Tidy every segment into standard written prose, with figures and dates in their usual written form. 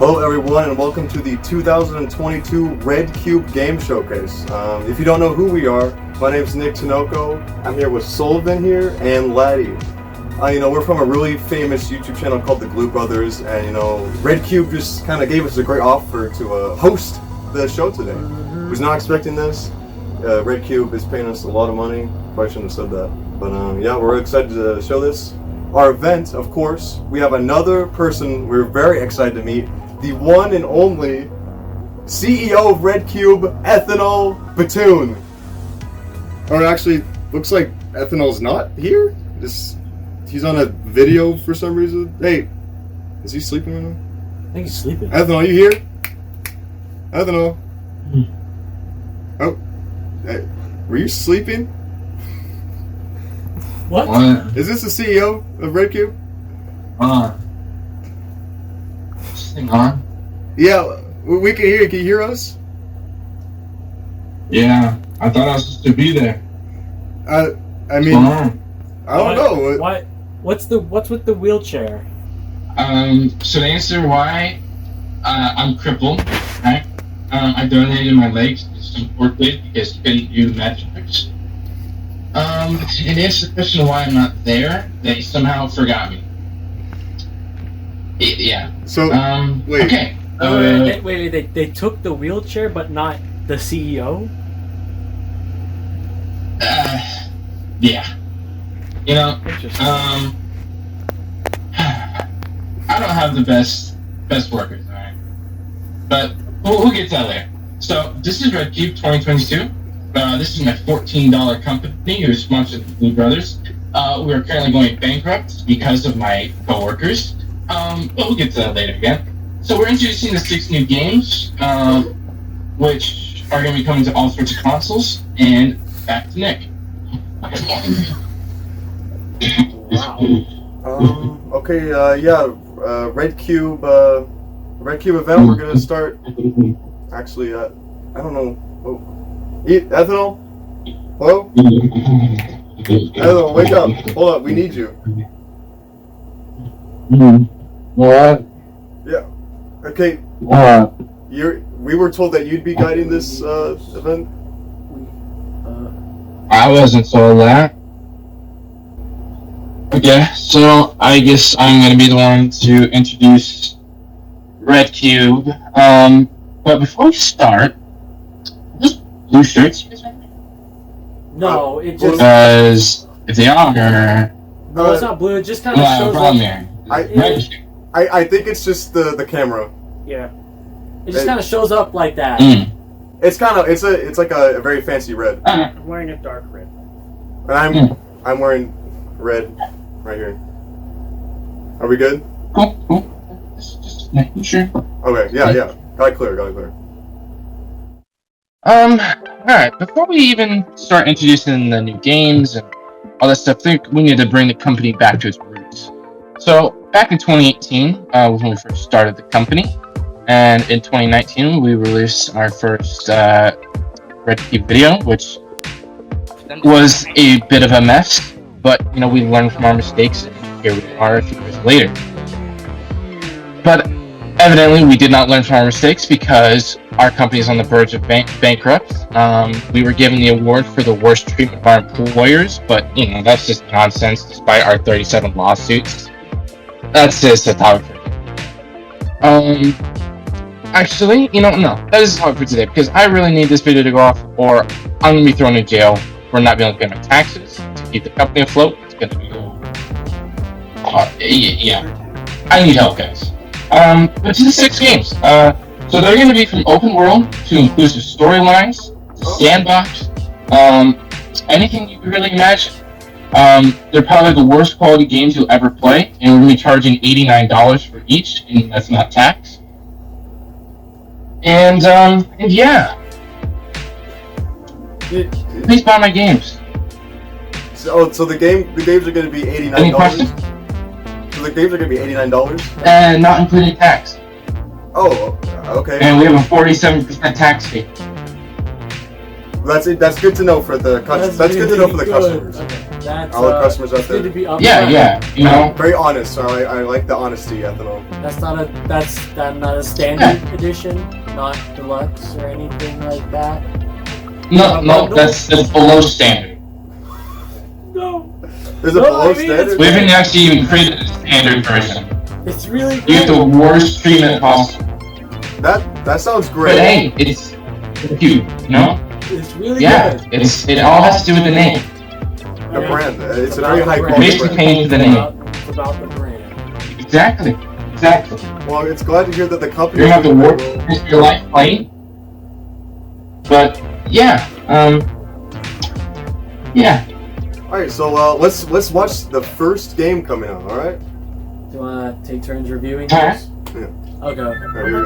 Hello everyone and welcome to the 2022 REDCUBE Games Showcase. If you don't know who we are, my name is Nick Tinoco. I'm here with Sullivan here and Laddie. We're from a really famous YouTube channel called TheGlueBrothers, and REDCUBE just kind of gave us a great offer to host the show today. Was not expecting this. REDCUBE is paying us a lot of money. Probably shouldn't have said that, but yeah, we're excited to show this. Our event, of course, we have another person we're very excited to meet, the one and only CEO of REDCUBE, Ethanol Batoon. Or actually, looks like Ethanol's not here. He's on a video for some reason. Hey, is he sleeping right now? I think he's sleeping. Ethanol, you here? Ethanol. Oh, hey, were you sleeping? What? Is this the CEO of REDCUBE? Hang on. Yeah, we can hear you. Can you hear us? Yeah, I thought I was supposed to be there. I mean, I don't know. Why? What's with the wheelchair? So to answer why I'm crippled, right? I donated my legs to some orthopedic because couldn't do magic tricks. And to answer the question of why I'm not there, they somehow forgot me. Yeah. So, wait. Okay. Wait, they took the wheelchair, but not the CEO? Yeah. Interesting. I don't have the best workers, alright? But we'll get to that later. So, this is REDCUBE 2022. This is my $14 company who is sponsored by TheGlueBrothers. We are currently going bankrupt because of my co-workers. But we'll get to that later again. So we're introducing the 6 new games, which are going to be coming to all sorts of consoles. And back to Nick. Wow. Okay. REDCUBE event. We're gonna start. Actually, I don't know. Oh. Ethanol? Hello? Ethanol, wake up. Hold up, we need you. What? Yeah. Okay. What? We were told that you'd be guiding this event. I wasn't told that. Okay, so I guess I'm gonna be the one to introduce REDCUBE. But before we start, blue shirts? No, it just... Because if they are... No, it's not blue. It just kind of shows up... I think it's just the camera. Yeah. It just kind of shows up like that. It's kind of... It's like a very fancy red. I'm wearing a dark red. And I'm wearing red right here. Are we good? Cool. Just making sure. Okay, yeah. Got it clear. Alright, before we even start introducing the new games and all that stuff, I think we need to bring the company back to its roots. So, back in 2018, was when we first started the company, and in 2019, we released our first REDCUBE video, which was a bit of a mess, but, we learned from our mistakes, and here we are a few years later. But evidently, we did not learn from our mistakes because our company is on the verge of bankrupt. We were given the award for the worst treatment of our employers, but that's just nonsense. Despite our 37 lawsuits, that's just a topic for today. Actually, no, that is a topic for today because I really need this video to go off, or I'm gonna be thrown in jail for not being able to pay my taxes to keep the company afloat. It's gonna be yeah. I need help, guys. But to the 6 games. So they're going to be from open world to inclusive storylines, to sandbox, anything you can really imagine. They're probably the worst quality games you'll ever play, and we're going to be charging $89 for each, and that's not tax. And yeah. Please buy my games. So the games are going to be $89. Any questions? So the games are going to be $89? And not including tax. Oh, okay. And we have a 47% tax fee. That's good to know for the customers. That's good to know for the customers. Okay. That's, all the customers out it's good to there. be upfront. Yeah, you know. Very honest. I like the honesty, Ethanol. That's not a standard edition, not deluxe or anything like that. No, that's below standard. No. There's a No, below I mean, standard. We haven't actually even created a standard version. It's really good. You get the worst treatment possible. That sounds But great. hey, it's cute, you know? It's really Yeah, good. it all has to do with the name. The Yeah. brand. It's a About very the high brand. quality Basically brand. changed the name. It's about the brand. Exactly. Well, it's glad to hear that the company. You're gonna have to is doing work very well. with your life playing. But yeah, yeah. All right, so let's watch the first game coming out. All right. Do you want to take turns reviewing Alright. this? Yeah. Okay. All right, here we go.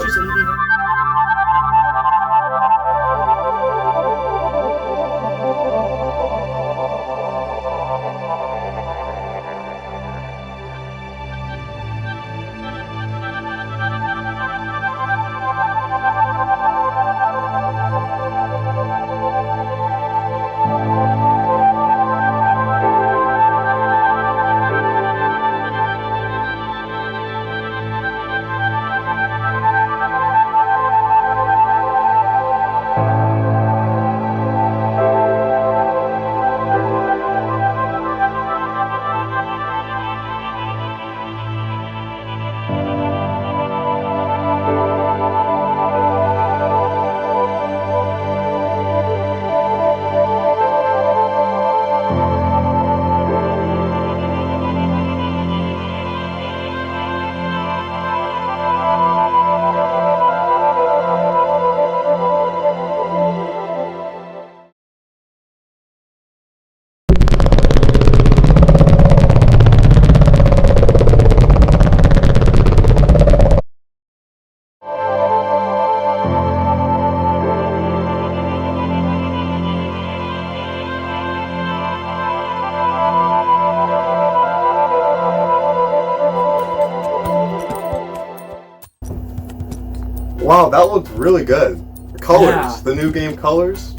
Wow, that looked really good. The colors, Yeah. the new game colors.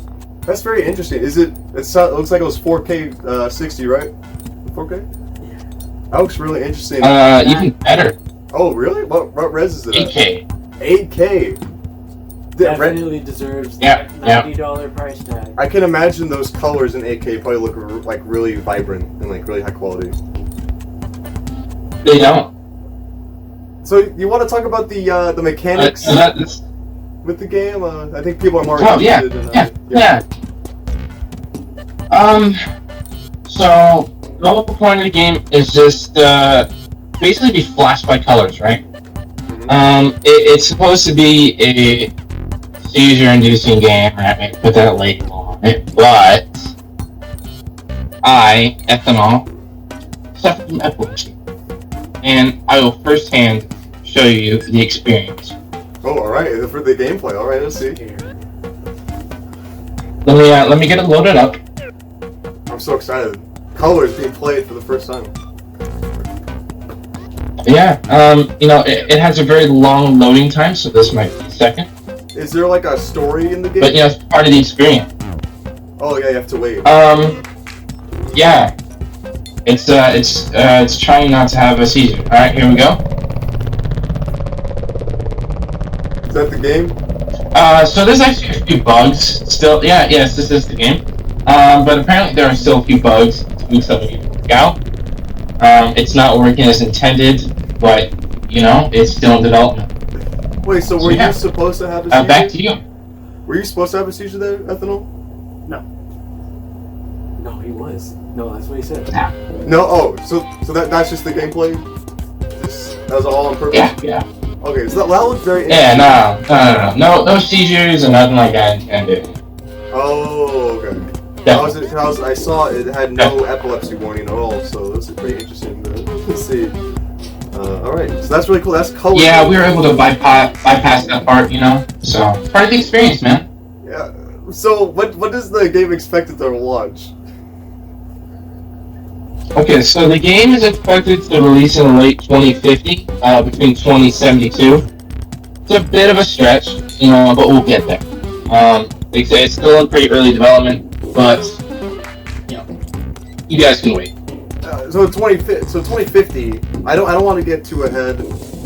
That's very interesting. Is it? It looks like it was 4K 60, right? 4K. That looks really interesting. Even better. Oh, really? What res is it at? 8K. 8K. Definitely deserves Yeah, that $90 price tag. I can imagine those colors in 8K probably look like really vibrant and like really high quality. They don't. So you want to talk about the mechanics That's, with the game? I think people are more oh yeah, interested in yeah. So the whole point of the game is just basically be flashed by colors, right? It's supposed to be a seizure-inducing game, right? Put that label on it, but I, Ethanol, suffer from epilepsy, and I will firsthand show you the experience. Oh, all right. For the gameplay, all right. Let's see. Let me get it loaded up. I'm so excited. Colors being played for the first time. Yeah, it has a very long loading time, so this might be a second. Is there like a story in the game? But it's part of the experience. Oh yeah, you have to wait. Yeah, it's trying not to have a seizure. All right, here we go. Is that the game? So there's actually a few bugs still. Yes, this is the game. But apparently there are still a few bugs to some of you work out. It's not working as intended, but it's still in development. Wait, so were you supposed to have a seizure? Back to you. Were you supposed to have a seizure there, Ethanol? No, he was. No, that's what he said. No. Oh, so that's just the gameplay. That was all on purpose. Yeah. Okay, so that looked very. Yeah, no seizures and nothing like that intended. Oh, okay. I saw it had no epilepsy warning at all, so this is pretty interesting to see. All right, so that's really cool. That's color. Yeah, we were able to bypass that part, So it's part of the experience, man. Yeah. So what is the game expected to launch? Okay, so the game is expected to release in late 2050, between 2072. It's a bit of a stretch, but we'll get there. Like I say, it's still in pretty early development, but You guys can wait. So 2050. I don't want to get too ahead.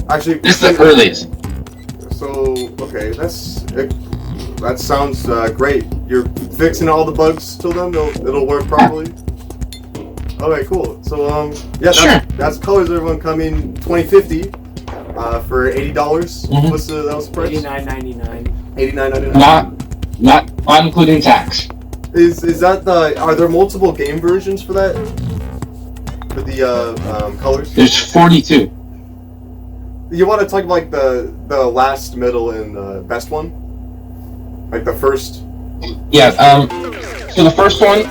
Actually, This is the earliest. So okay, that sounds great. You're fixing all the bugs till then. It'll work properly. Okay, cool. So yeah, that's Colors, everyone, coming 2050 for $80. Mm-hmm. What's that was the price? $89.99. $89.99. Not including tax. Is that the? Are there multiple game versions for that? For the Colors? There's 42. You want to talk about like the last, middle, and best one? Like the first? Yeah. So the first one,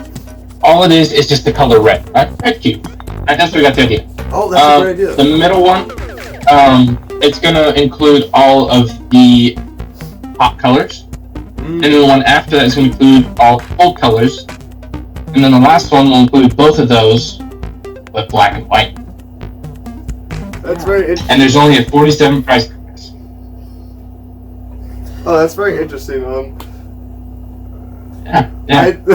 all it is just the color red. REDCUBE. That's what we got the idea. Oh, that's a great idea. The middle one, it's gonna include all of the pop colors, and then the one after that is gonna include all full colors, and then the last one will include both of those with black and white. That's very interesting. And there's only a 47 price. Oh, that's very interesting. Yeah. And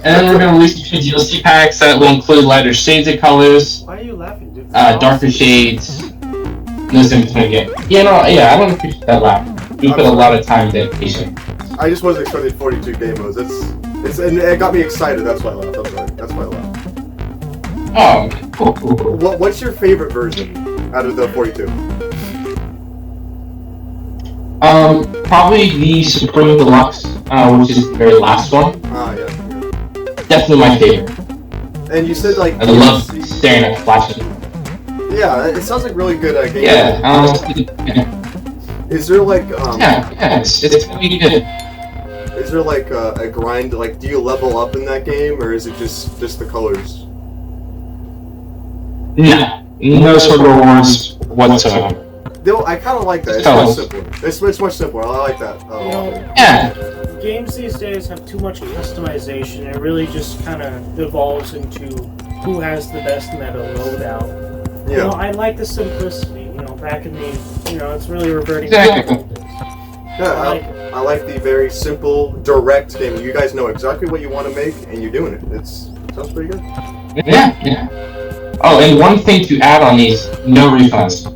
then we're gonna release a few DLC packs that will include lighter shades of colors, Why are you laughing, dude? darker shades. Those in between game. I don't appreciate that laugh. We put a lot of time and dedication. I just wasn't expecting 42 game modes. And it got me excited. That's why I laughed. I'm sorry. That's why I laughed. Oh, cool. What's your favorite version out of the 42? Probably the Supreme Deluxe, which is the very last one. Ah, yeah. Definitely my favorite. And you said like I love staring at flashing. Yeah, it sounds like really good game. Yeah, Is there like it's really good. Is there like a grind? Like, do you level up in that game, or is it just the colors? No sort of rewards whatsoever. Though I kind of like that. It's much simpler. It's much simpler. I like that. Games these days have too much customization. It really just kind of evolves into who has the best meta loadout. Yeah. I like the simplicity. Back in the, it's really reverting. Exactly. Yeah, I like the very simple, direct game. You guys know exactly what you want to make, and you're doing it. Sounds pretty good. Yeah. Oh, and one thing to add on these: no refunds.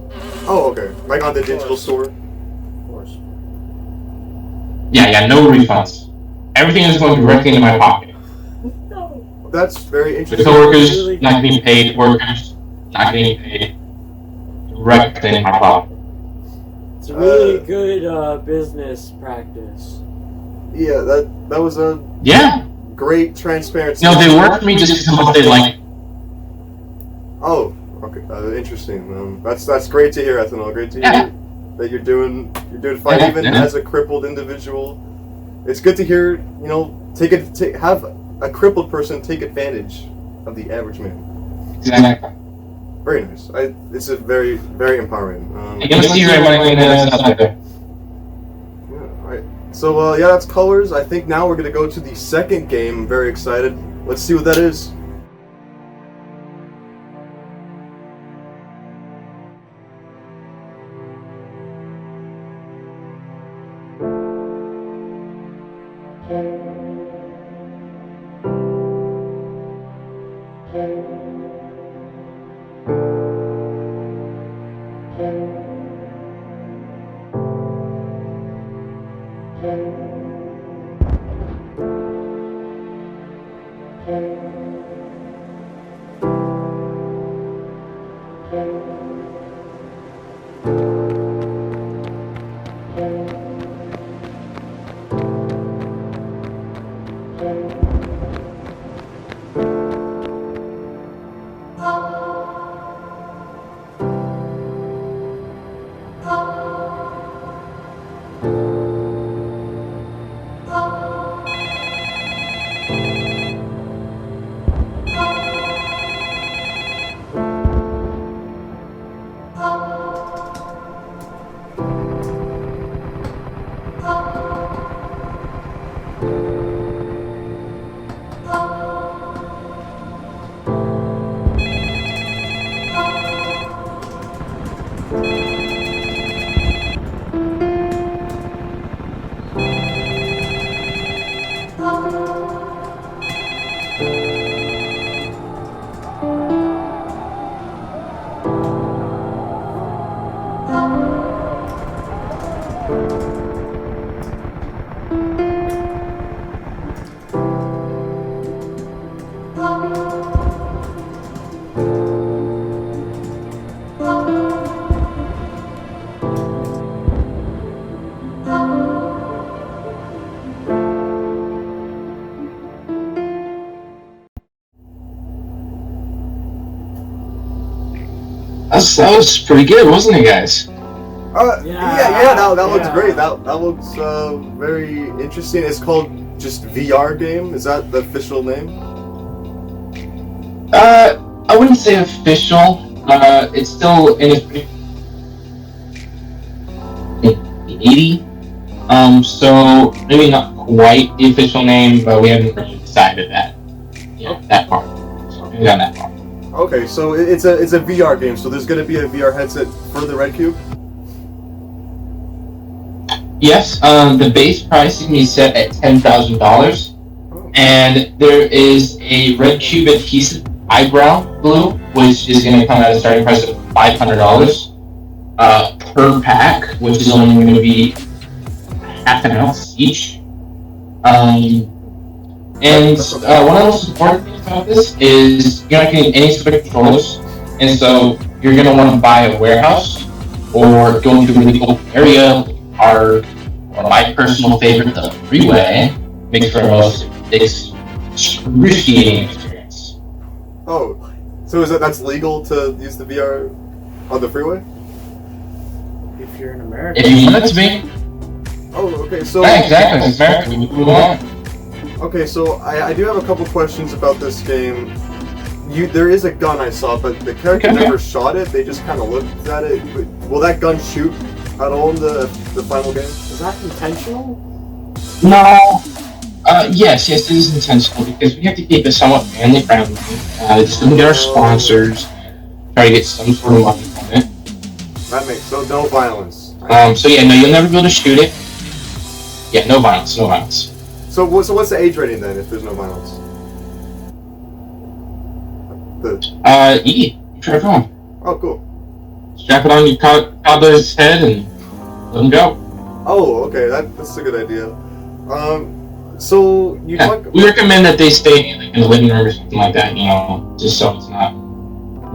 Oh, okay. Like on the digital store. Of course. Yeah, no refunds. Everything is going directly into my pocket. No. That's very The interesting. coworkers not getting paid, workers not getting paid, directly in my pocket. It's a really good business practice. Yeah, that was a great transparency. No, they work for me just because of what they like. Oh, okay. Interesting. That's great to hear, Ethanol. Great to hear that you're doing fine, even as a crippled individual. It's good to hear. Have a crippled person take advantage of the average man. Exactly. Very nice. It's a very, very empowering. You can see everybody that's out there. Yeah, all right. So that's Colors. I think now we're gonna go to the second game. I'm very excited. Let's see what that is. That was pretty good, wasn't it, guys? That looks great. That looks very interesting. It's called just VR game. Is that the official name? I wouldn't say official. It's still in its 80. So maybe not quite the official name, but we haven't really decided that. Yeah, that part. So maybe on that part. Okay, so it's a VR game. So there's going to be a VR headset for the REDCUBE. Yes, the base pricing is set at $10,000, and there is a REDCUBE adhesive eyebrow glue, which is going to come at a starting price of $500 per pack, which is only going to be half an ounce each. And one of the most important things about this is you're not getting any sort of controllers, and so you're going to want to buy a warehouse or go into a really open area. Or my personal favorite, the freeway, makes for the most excruciating experience. Oh, so that's legal to use the VR on the freeway? If you're in America. If you want it to be. Oh, okay, so... Yeah, exactly, it's America, we move on. Okay, so I do have a couple questions about this game. There is a gun I saw, but the character never shot it, they just kind of looked at it. Will that gun shoot at all in the final game? Is that intentional? No. Yes, it is intentional because we have to keep it somewhat family friendly. Just to get our sponsors, try to get some sort of money from it. That makes no violence. So yeah, no, you'll never be able to shoot it. Yeah, no violence, no violence. So what's the age rating then if there's no violence? E for everyone. Oh, cool. Strap it on your toddler's head and let him go. Oh, okay, that's a good idea. So you talk. We recommend that they stay in the living room or something like that, just so it's not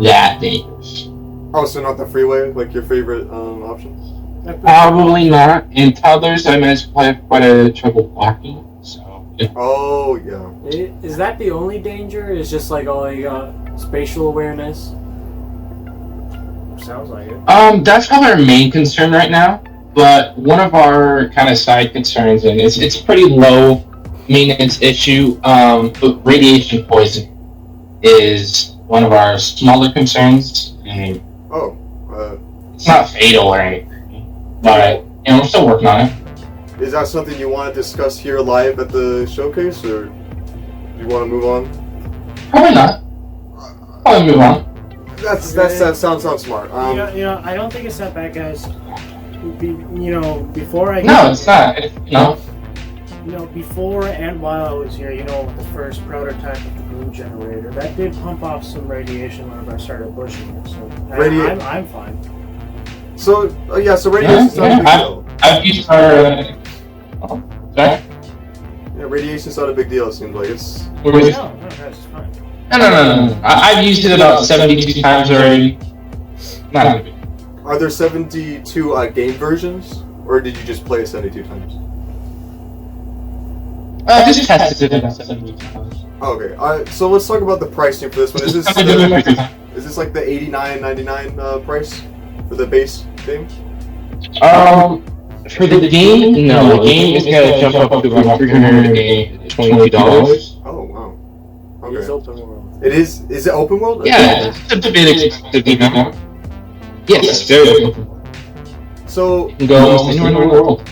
that dangerous. Oh, so not the freeway, like your favorite options? Probably not. And toddlers, I managed to have quite a trouble blocking. So. Yeah. Oh yeah. Is that the only danger? Is just like all you got spatial awareness? Sounds like it. That's probably our main concern right now. But one of our kind of side concerns, and it's a pretty low maintenance issue, but radiation poisoning is one of our smaller concerns. And it's not fatal or anything, but we're still working on it. Is that something you want to discuss here live at the showcase, or do you want to move on? Probably not. Probably move on. That sounds smart. I don't think it's that bad, guys. Before I... No, it's not. Before and while I was here, the first prototype of the glue generator, that did pump off some radiation whenever I started pushing it, so I'm fine. So radiation's not a big deal. I've used our... sorry? Yeah, radiation's not a big deal, it seems like. It's... No, that's fine. No. I've used it about 72 times already. Not a big deal. Are there 72 game versions, or did you just play it 72 times? Just tested it about 72 times. Okay, so let's talk about the pricing for this one. Is this like the $89.99 price for the base game? For the game, no. The game is going to jump up to about $322. Oh, wow. Okay. It's open world. It is? Is it open world? Yeah, it's a bit expensive now. Yes, very open. So you can go almost anywhere in the world.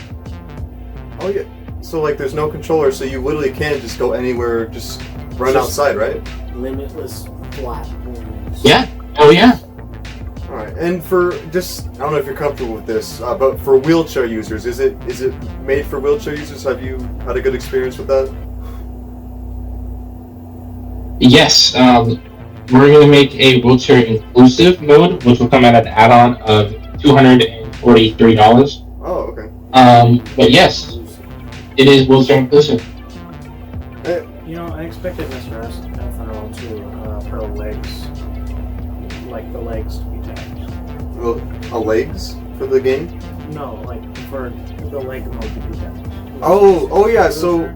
Oh yeah. So like, there's no controller, so you literally can just go anywhere, just run outside, right? Limitless flat worlds. Yeah. Oh yeah. All right. And for I don't know if you're comfortable with this, but for wheelchair users, is it made for wheelchair users? Have you had a good experience with that? Yes. We're going to make a wheelchair inclusive mode, which will come at an add-on of $243. Oh, okay. But yes, it is wheelchair inclusive. I expected Mr. Alfaro to put legs, like the legs to be tagged. Well, legs for the game? No, like for the leg mode to be tagged. Oh yeah. So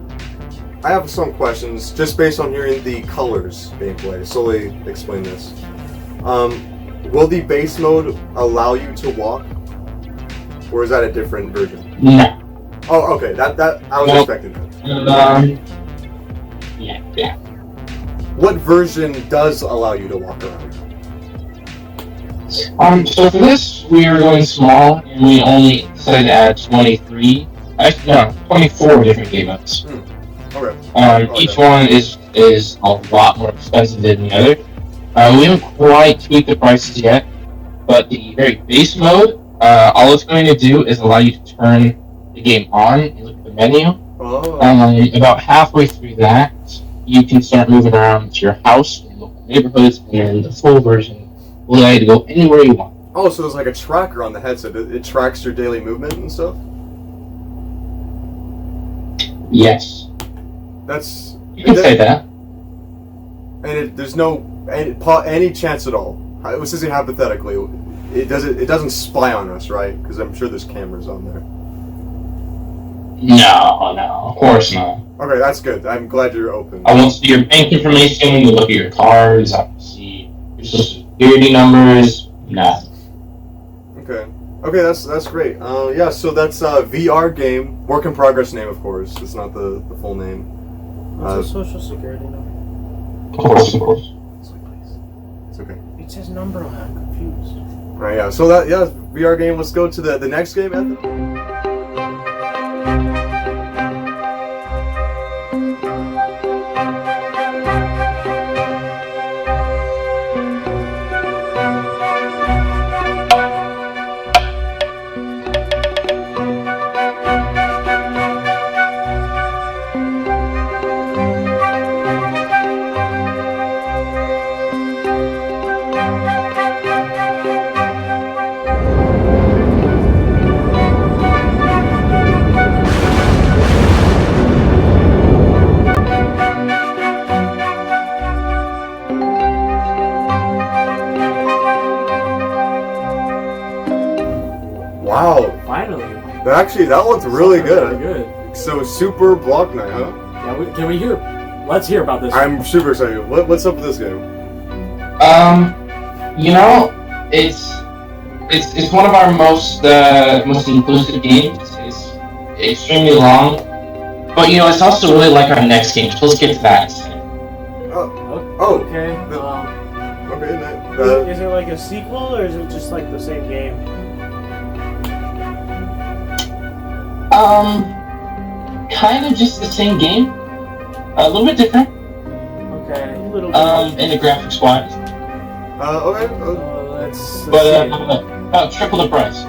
I have some questions just based on hearing the colors gameplay. Sully explain this. Will the base mode allow you to walk, or is that a different version? No. Oh, okay. That I was Well, expecting that. Yeah. What version does allow you to walk around? So for this, we are going small, and we only decided to add 23. Actually, no, 24 different game modes. Okay. Each one is a lot more expensive than the other. We haven't quite tweaked the prices yet, but the very base mode, all it's going to do is allow you to turn the game on and look at the menu. Oh. About halfway through that, you can start moving around to your house and local neighborhoods, and the full version will allow you to go anywhere you want. Oh, so there's like a tracker on the headset. It tracks your daily movement and stuff? Yes. That's... You can say that. And there's no any chance at all. I was just saying hypothetically, it doesn't spy on us, right? Because I'm sure there's cameras on there. No, of course not. Okay, that's good. I'm glad you're open. I won't see your bank information, you look at your cards, I will see your social security numbers, nothing. Okay, that's great. Yeah, so that's a VR game, work in progress name, of course. It's not the full name. What's a social security number? Of course. It's okay. It says number on it. I'm confused. Right, yeah. So VR game. Let's go to the next game, Anthony. Wow. Finally. Actually, that looks really Really good. good. So Super Block Night, huh? Yeah, can we hear? Let's hear about this. I'm super excited. What's up with this game? It's one of our most inclusive games. It's extremely long, but it's also really like our next game. So let's get to that. Okay. Okay. Is it like a sequel or is it just like the same game? Kind of just the same game, a little bit different. Okay. A little In the graphics wise. Okay. Let's But see. about triple the price.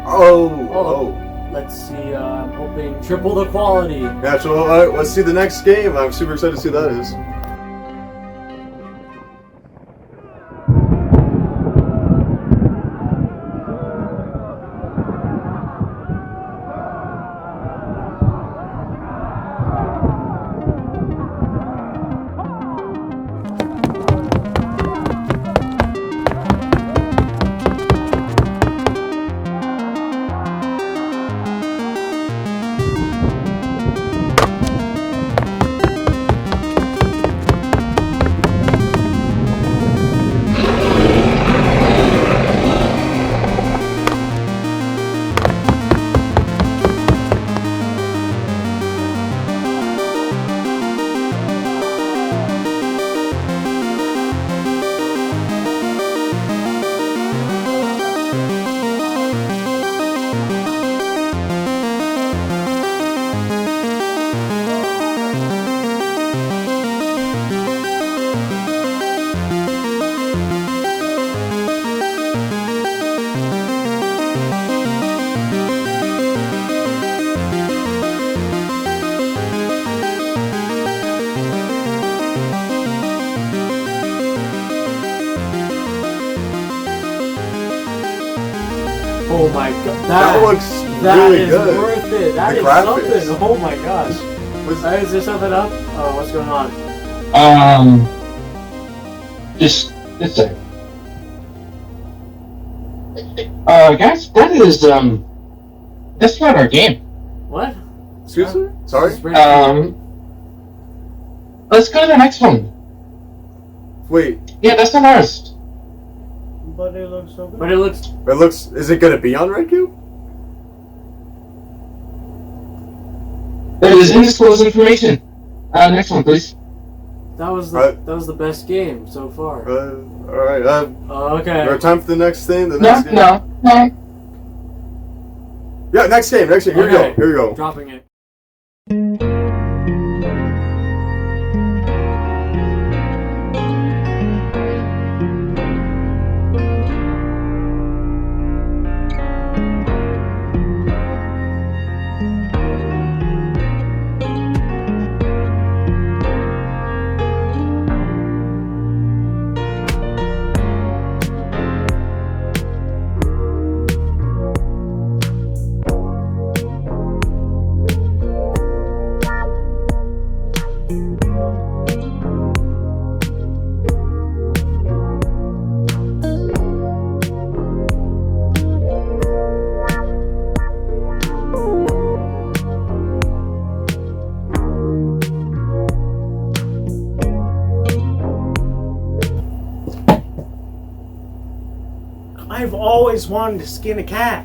Oh. Let's see. I'm hoping triple the quality. Yeah, so alright, let's see the next game. I'm super excited to see what that is. Oh my god. That looks That really is good. worth it. That The is graphics. something. Oh my gosh. Is there something up? Oh, what's going on? Just a second. Guys, that's not our game. What? Excuse me? Sorry? Let's go to the next one. Wait, Yeah, that's not ours. But it looks so good. But it looks. It looks. Is it gonna be on RedCube? That is undisclosed information. Next one, please. That was the best game so far. All right. Okay. Our time for the next thing. The No, next game. no. Yeah, next game. Here we go. Here we go. Dropping it. I've always wanted to skin a cat.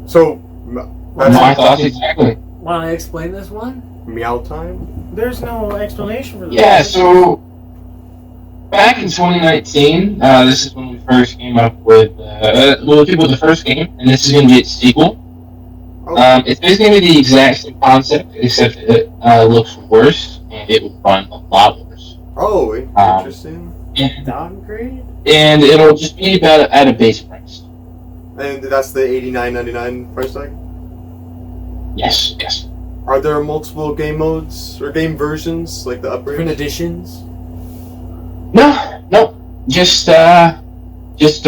So, My thoughts exactly. Want to explain this one? meow time. There's no explanation for this. Yeah, so back in 2019, this is when we first came up with, we came with the first game, and this is going to be its sequel. Oh. It's basically going to be the exact same concept, except it looks worse, and it will run a lot worse. Oh, interesting. Downgrade? And it'll just be about at a base price. And that's the $89.99 price tag? Yes, yes. Are there multiple game modes or game versions, like the upgrades? Different editions? No. Just a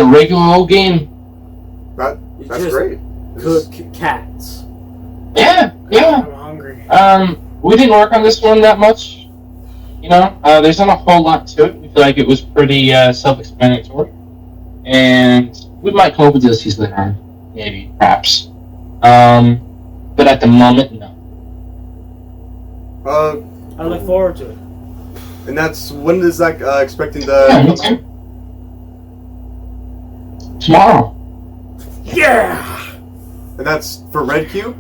regular old game. That's Just great. Cook cats. Yeah. I'm hungry. We didn't work on this one that much. You know, there's not a whole lot to it. We feel like it was pretty self-explanatory. And we might come up with DLCs later on. Maybe, perhaps. But at the moment, no. I look forward to it. And that's, when is that expecting Yeah, me the... too. Tomorrow. Yeah! And that's for RedCube?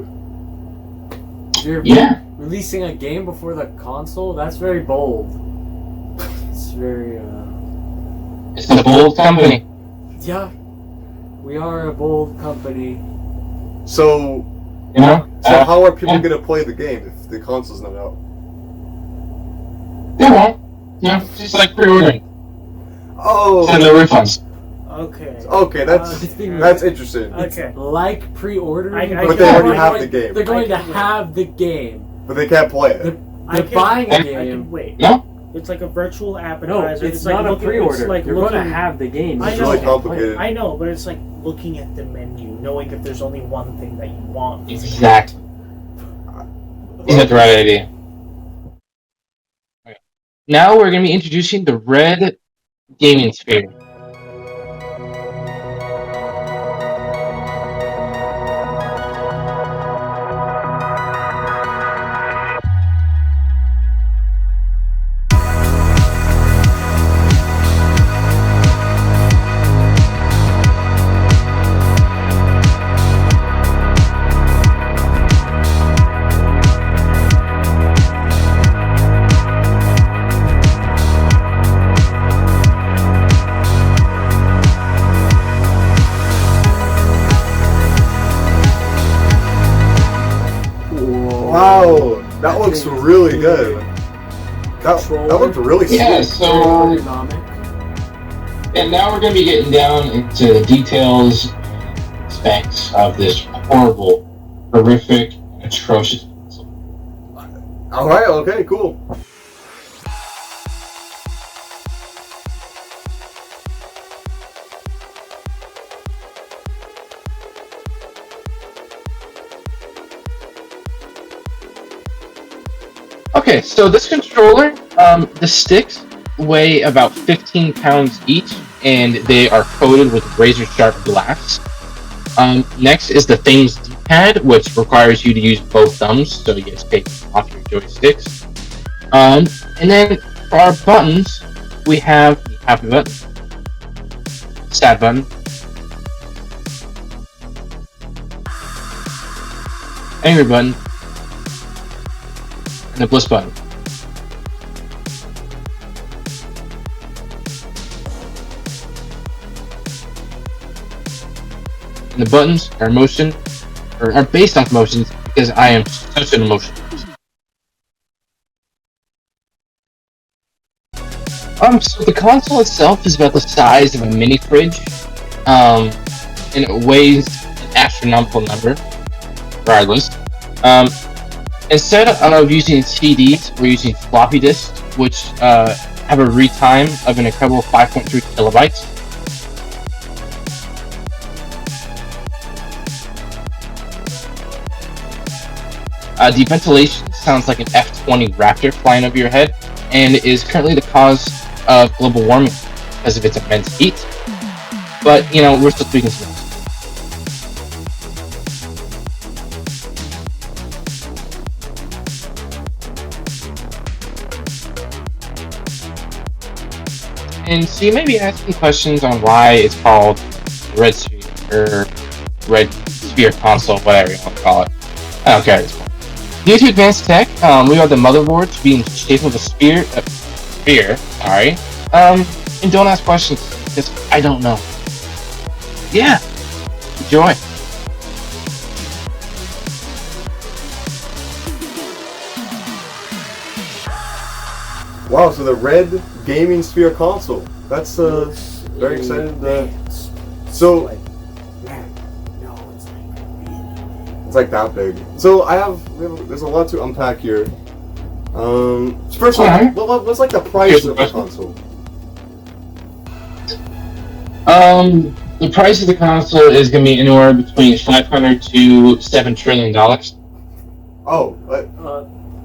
You're Yeah. releasing a game before the console? That's very bold. It's very, It's a bold company. Yeah. We are a bold company. So, You know? how are people yeah. going to play the game if the console's not out? They won't. You know, just like pre-ordering. Oh, Send their refunds. Okay. okay, that's interesting. Okay. Like pre-ordering, But they already have the game. They're going to I can wait. have the game. But they can't play it. They're buying a I game. can wait. No? It's like a virtual No, appetizer. it's like not a looking- pre-order. It's like You're looking, going to have the game. I It's know. really complicated. I know, but it's like looking at the menu, knowing if there's only one thing that you want. Exactly. Is that the right idea? Okay. Now we're going to be introducing the Red Gaming Sphere. Wow, that looks really good. That looked really Yeah, sweet. so Ergonomic. and now we're going to be getting down into the details and specs of this horrible, horrific, and atrocious console. Alright, okay, cool. Okay, so this controller, the sticks weigh about 15 pounds each, and they are coated with razor sharp glass. Next is the Things D-pad, which requires you to use both thumbs, so you get take off your joysticks. And then for our buttons, we have the happy button, sad button, angry button, and the bliss button. And the buttons are are based off emotions because I am such an emotional person. So the console itself is about the size of a mini fridge, and it weighs an astronomical number, regardless. Instead of using CDs, we're using floppy disks, which have a read time of an incredible 5.3 kilobytes. The ventilation sounds like an F-20 Raptor flying over your head, and is currently the cause of global warming because of its immense heat. But, we're still tweaking some things. And so you may be asking questions on why it's called Red Sphere, or Red Sphere console, whatever you want to call it. I don't care. Due to advanced tech, we got the motherboard to be in the shape of a sphere, and don't ask questions, because I don't know. Yeah, enjoy. Wow, so the Red Gaming Sphere console. That's very excited. So it's like that big. So there's a lot to unpack here. First of all, what's like the price of the console? The price of the console is going to be anywhere between $500 to $7 trillion. Oh,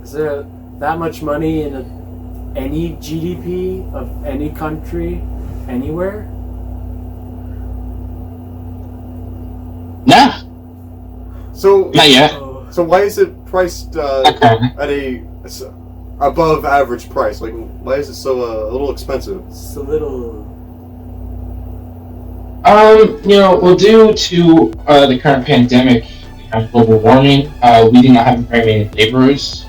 is there that much money in any GDP of any country, anywhere? Nah. So not yet. So why is it priced at a above average price? Like, why is it so a little expensive? It's a little. Well, due to the current pandemic and global warming, we do not have very many laborers,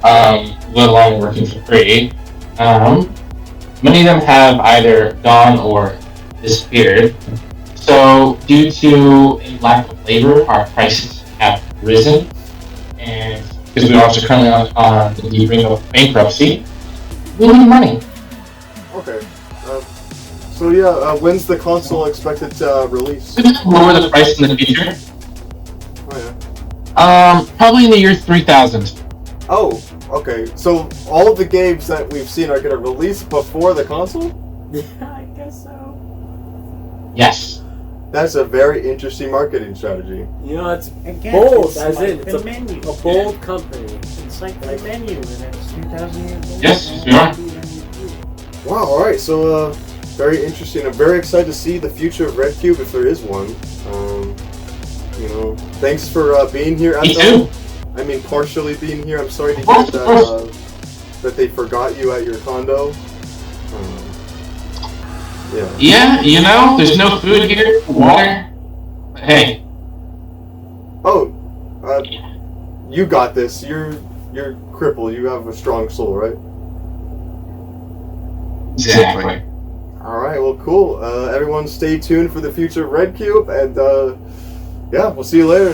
let alone working for free. Many of them have either gone or disappeared. So, due to a lack of labor, our prices have risen, and because we're also currently on the brink of bankruptcy, we need money. Okay. So yeah, when's the console expected to release? Lower the price in the future. Oh yeah. Probably in the year 3000. Oh, okay. So all of the games that we've seen are gonna release before the console? Yeah, I guess so. Yes. That's a very interesting marketing strategy. It's Again, bold, it's as like in it's the menu. a bold company. It's like the menu, and it's 2,000 years old. Yes, sure. Wow. All right. So very interesting. I'm very excited to see the future of REDCUBE if there is one. Thanks for being here. Me too. I mean, partially being here. I'm sorry to hear that they forgot you at your condo. Yeah, there's no food here, water. But hey. Oh, you got this. You're crippled. You have a strong soul, right? Exactly. All right. Well, cool. Everyone, stay tuned for the future of REDCUBE, and we'll see you later.